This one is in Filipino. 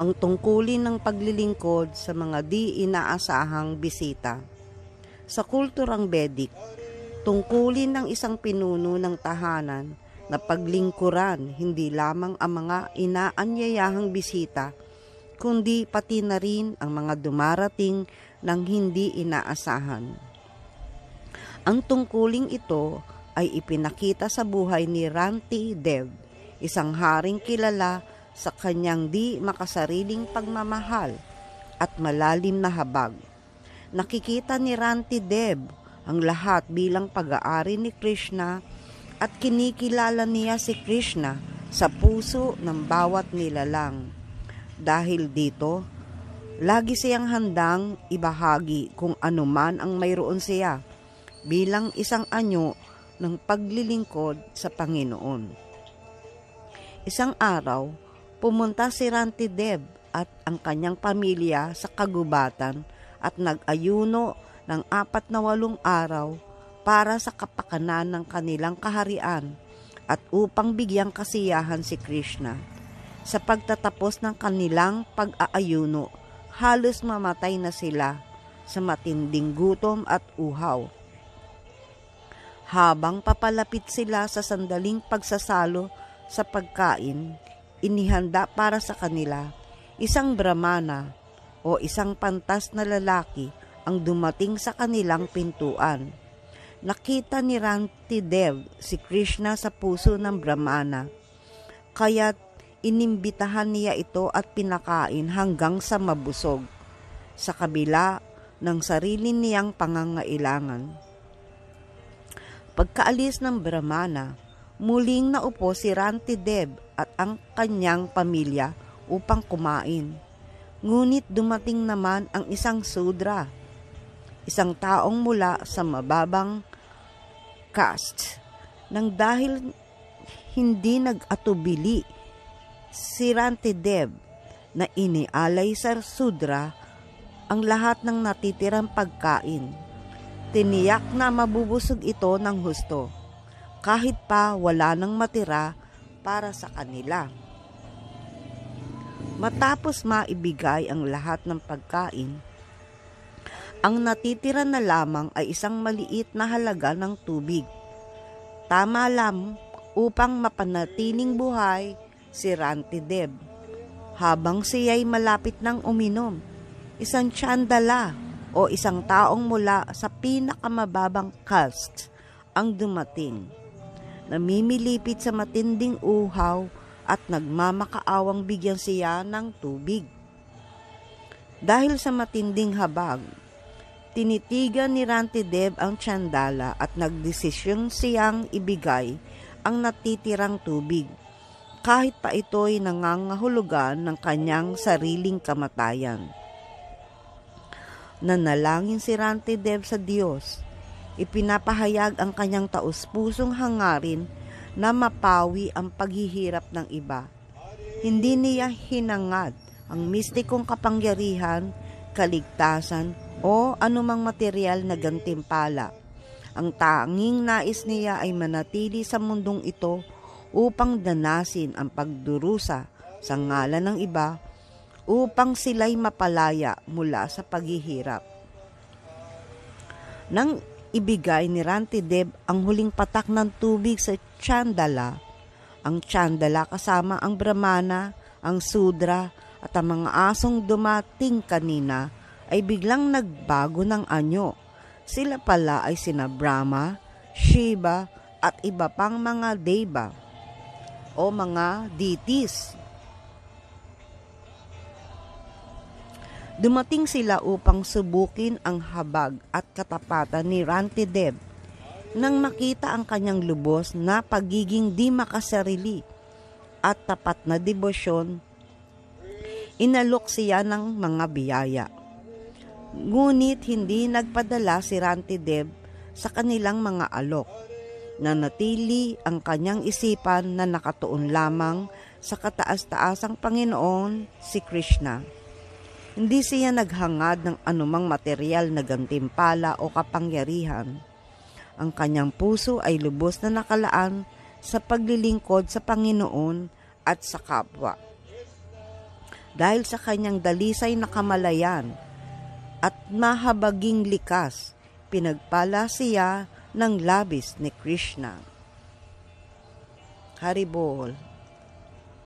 ang tungkulin ng paglilingkod sa mga di inaasahang bisita. Sa kulturang Vedic, tungkulin ng isang pinuno ng tahanan na paglingkuran hindi lamang ang mga inaanyayahang bisita, kundi pati na rin ang mga dumarating ng hindi inaasahan. Ang tungkuling ito ay ipinakita sa buhay ni Ranti Dev, isang haring kilala sa kanyang di makasariling pagmamahal at malalim na habag. Nakikita ni Ranti Dev ang lahat bilang pag-aari ni Krishna at kinikilala niya si Krishna sa puso ng bawat nilalang. Dahil dito, lagi siyang handang ibahagi kung anuman ang mayroon siya bilang isang anyo ng paglilingkod sa Panginoon. Isang araw, pumunta si Ranti Dev at ang kanyang pamilya sa kagubatan at nag-ayuno ng 48 araw para sa kapakanan ng kanilang kaharian at upang bigyang kasiyahan si Krishna. Sa pagtatapos ng kanilang pag-aayuno, halos mamatay na sila sa matinding gutom at uhaw. Habang papalapit sila sa sandaling pagsasalo sa pagkain, inihanda para sa kanila isang brahmana o isang pantas na lalaki ang dumating sa kanilang pintuan. Nakita ni Ranti Dev si Krishna sa puso ng brahmana, kaya't inimbitahan niya ito at pinakain hanggang sa mabusog, sa kabila ng sarili niyang pangangailangan. Pagkaalis ng brahmana, muling naupo si Ranti Dev at ang kanyang pamilya upang kumain. Ngunit dumating naman ang isang sudra, isang taong mula sa mababang caste, nang dahil hindi nag-atubili si Ranti Dev na inialay sa sudra ang lahat ng natitirang pagkain. Tiniyak na mabubusog ito ng husto, kahit pa wala nang matira para sa kanila. Matapos maibigay ang lahat ng pagkain, ang natitira na lamang ay isang maliit na halaga ng tubig. Tama lang upang mapanatiling buhay si Ranti Dev. Habang siya'y malapit ng uminom, isang tiyandala o isang taong mula sa pinakamababang caste ang dumating. Namimilipit sa matinding uhaw at nagmamakaawang bigyan siya ng tubig. Dahil sa matinding habag, tinitigan ni Ranti Dev ang tiyandala at nagdesisyon siyang ibigay ang natitirang tubig, kahit pa ito'y nangangahulugan ng kanyang sariling kamatayan. Nanalangin si Ranti Dev sa Diyos. Ipinapahayag ang kanyang taus-pusong hangarin na mapawi ang paghihirap ng iba. Hindi niya hinangad ang mistikong kapangyarihan, kaligtasan, o anumang material na gantimpala. Ang tanging nais niya ay manatili sa mundong ito upang danasin ang pagdurusa sa ngalan ng iba upang sila'y mapalaya mula sa paghihirap. Nang ibigay ni Ranti Dev ang huling patak ng tubig sa tiyandala, ang tiyandala kasama ang brahmana, ang sudra at ang mga asong dumating kanina ay biglang nagbago ng anyo. Sila pala ay sina Brahma, Shiva at iba pang mga deva o mga deities. Dumating sila upang subukin ang habag at katapatan ni Ranti Dev. Nang makita ang kanyang lubos na pagiging di makasarili at tapat na debosyon, inalok siya ng mga biyaya. Ngunit hindi nagpadala si Ranti Dev sa kanilang mga alok. Nanatili ang kanyang isipan na nakatuon lamang sa kataas-taasang Panginoon, si Krishna. Hindi siya naghangad ng anumang material na gantimpala o kapangyarihan. Ang kanyang puso ay lubos na nakalaan sa paglilingkod sa Panginoon at sa kapwa. Dahil sa kanyang dalisay na kamalayan at mahabaging likas, pinagpala siya ng labis ni Krishna. Haribol.